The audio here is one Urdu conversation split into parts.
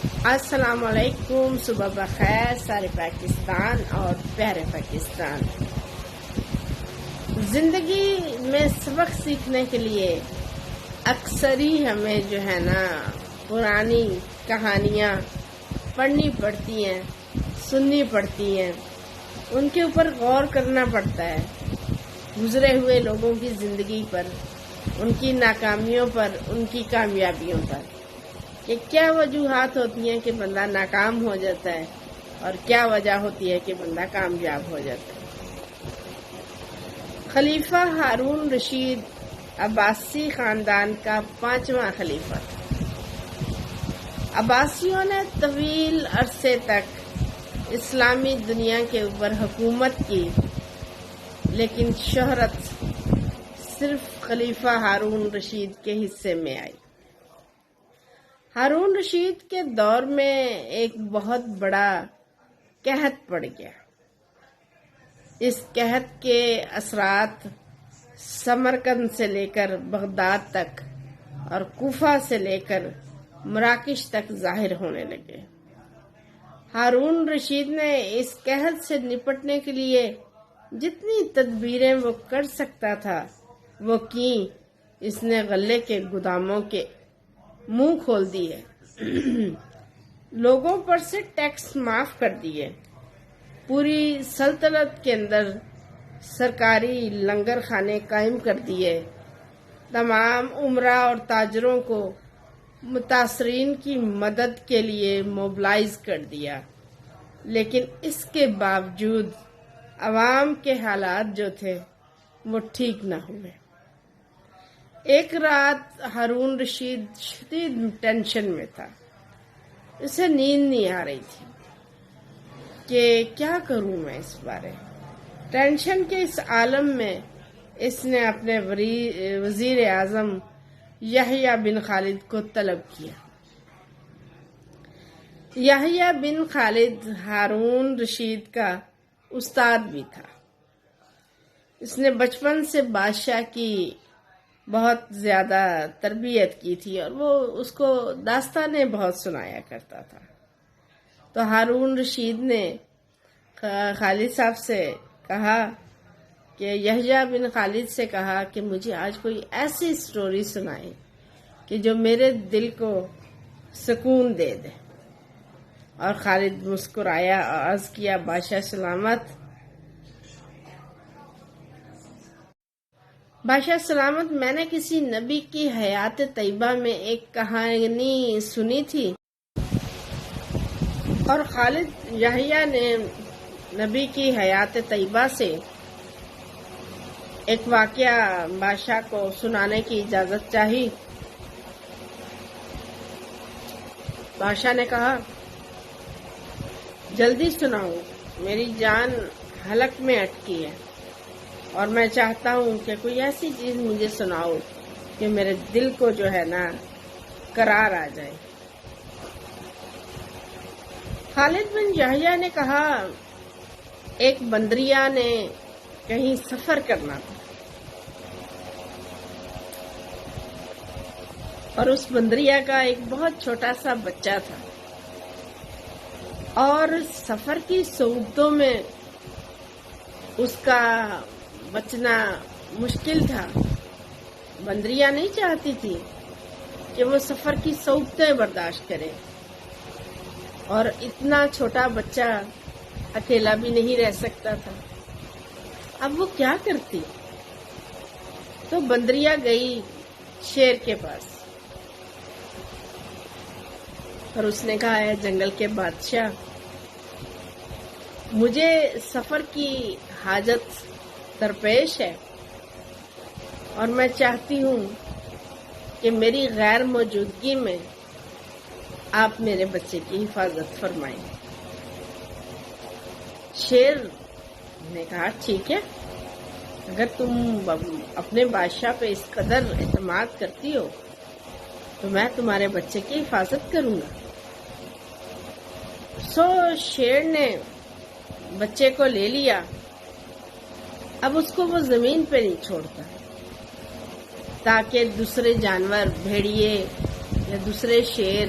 السلام علیکم، صبح بخیر سارے پاکستان اور پیارے پاکستان۔ زندگی میں سبق سیکھنے کے لیے اکثر ہی ہمیں جو ہے نا پرانی کہانیاں پڑھنی پڑتی ہیں، سننی پڑتی ہیں، ان کے اوپر غور کرنا پڑتا ہے، گزرے ہوئے لوگوں کی زندگی پر، ان کی ناکامیوں پر، ان کی کامیابیوں پر، کہ کیا وجوہات ہوتی ہیں کہ بندہ ناکام ہو جاتا ہے اور کیا وجہ ہوتی ہے کہ بندہ کامیاب ہو جاتا ہے۔ خلیفہ ہارون رشید عباسی خاندان کا 5واں خلیفہ تھا۔ عباسیوں نے طویل عرصے تک اسلامی دنیا کے اوپر حکومت کی، لیکن شہرت صرف خلیفہ ہارون رشید کے حصے میں آئی۔ ہارون رشید کے دور میں ایک بہت بڑا قحط پڑ گیا۔ اس قحط کے اثرات سمرقند سے لے کر بغداد تک اور کوفہ سے لے کر مراکش تک ظاہر ہونے لگے۔ ہارون رشید نے اس قحط سے نپٹنے کے لیے جتنی تدبیریں وہ کر سکتا تھا وہ کیں۔ اس نے غلے کے گوداموں کے منہ کھول دیے، لوگوں پر سے ٹیکس معاف کر دیے، پوری سلطنت کے اندر سرکاری لنگر خانے قائم کر دیے، تمام عمرا اور تاجروں کو متاثرین کی مدد کے لیے موبلائز کر دیا۔ لیکن اس کے باوجود عوام کے حالات جو تھے وہ ٹھیک نہ ہوئے۔ ایک رات ہارون رشید شدید ٹینشن میں تھا، اسے نیند نہیں آ رہی تھی کہ کیا کروں میں اس بارے۔ ٹینشن کے اس عالم میں اس نے اپنے وزیر اعظم یحییٰ بن خالد کو طلب کیا۔ یحییٰ بن خالد ہارون رشید کا استاد بھی تھا۔ اس نے بچپن سے بادشاہ کی بہت زیادہ تربیت کی تھی اور وہ اس کو داستانیں بہت سنایا کرتا تھا۔ تو ہارون رشید نے خالد صاحب سے کہا کہ یحییٰ بن خالد سے کہا کہ مجھے آج کوئی ایسی سٹوری سنائے کہ جو میرے دل کو سکون دے دے۔ اور خالد مسکرایا اور عرض کیا، بادشاہ سلامت، بادشاہ سلامت، میں نے کسی نبی کی حیات طیبہ میں ایک کہانی سنی تھی، اور خالد یحییٰ نے نبی کی حیات طیبہ سے ایک واقعہ بادشاہ کو سنانے کی اجازت چاہی۔ بادشاہ نے کہا، جلدی سناؤ، میری جان حلق میں اٹکی ہے اور میں چاہتا ہوں کہ کوئی ایسی چیز مجھے سناؤ کہ میرے دل کو جو ہے نا قرار آ جائے۔ خالد بن یحییٰ نے کہا، ایک بندریا نے کہیں سفر کرنا تھا اور اس بندریا کا ایک بہت چھوٹا سا بچہ تھا، اور سفر کی صعوبتوں میں اس کا بچنا مشکل تھا۔ بندریا نہیں چاہتی تھی کہ وہ سفر کی صعوبتیں برداشت کرے، اور اتنا چھوٹا بچہ اکیلا بھی نہیں رہ سکتا تھا۔ اب وہ کیا کرتی؟ تو بندریا گئی شیر کے پاس اور اس نے کہا، ہے جنگل کے بادشاہ، مجھے سفر کی حاجت درپیش ہے اور میں چاہتی ہوں کہ میری غیر موجودگی میں آپ میرے بچے کی حفاظت فرمائیں۔ شیر نے کہا، ٹھیک ہے، اگر تم اپنے بادشاہ پہ اس قدر اعتماد کرتی ہو تو میں تمہارے بچے کی حفاظت کروں گا۔ سو شیر نے بچے کو لے لیا۔ اب اس کو وہ زمین پہ نہیں چھوڑتا تاکہ دوسرے جانور، بھیڑیے یا دوسرے شیر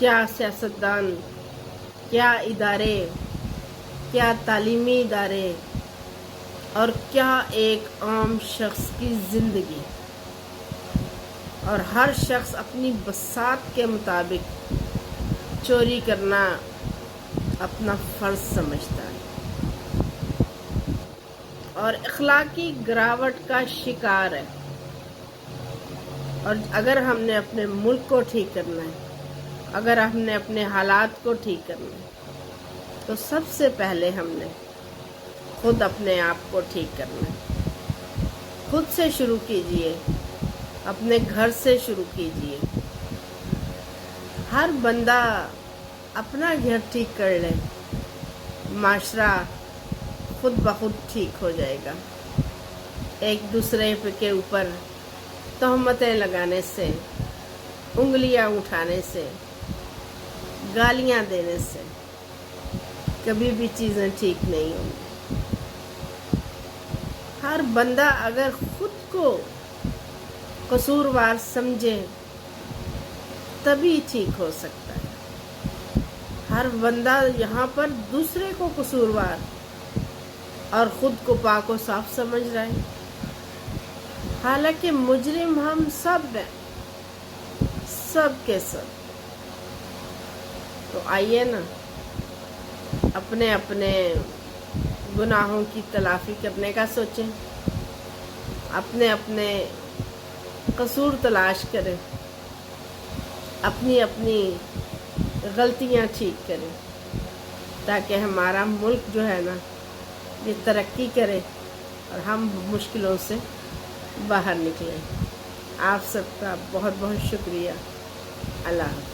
کیا سیاستدان، کیا ادارے، کیا تعلیمی ادارے اور کیا ایک عام شخص کی زندگی، اور ہر شخص اپنی بساط کے مطابق چوری کرنا اپنا فرض سمجھتا ہے اور اخلاقی گراوٹ کا شکار ہے۔ اور اگر ہم نے اپنے ملک کو ٹھیک کرنا ہے، اگر ہم نے اپنے حالات کو ٹھیک کرنا ہے، تو سب سے پہلے ہم نے خود اپنے آپ کو ٹھیک کرنا ہے۔ خود سے شروع کیجئے، اپنے گھر سے شروع کیجئے۔ ہر بندہ اپنا گھر ٹھیک کر لے، معاشرہ خود بخود ٹھیک ہو جائے گا۔ ایک دوسرے کے اوپر تہمتیں لگانے سے، انگلیاں اٹھانے سے، گالیاں دینے سے کبھی بھی چیزیں ٹھیک نہیں ہوں گی۔ ہر بندہ اگر خود کو قصوروار سمجھے تبھی ٹھیک ہو سکتا ہے۔ ہر بندہ یہاں پر دوسرے کو قصوروار اور خود کو پاک و صاف سمجھ رہا ہے، حالانکہ مجرم ہم سب ہیں، سب کے سب۔ تو آئیے نا اپنے اپنے گناہوں کی تلافی کرنے کا سوچیں، اپنے اپنے قصور تلاش کریں، اپنی اپنی غلطیاں ٹھیک کریں، تاکہ ہمارا ملک جو ہے نا یہ ترقی کرے اور ہم مشکلوں سے باہر نکلیں۔ آپ سب کا بہت بہت شکریہ۔ اللہ حافظ۔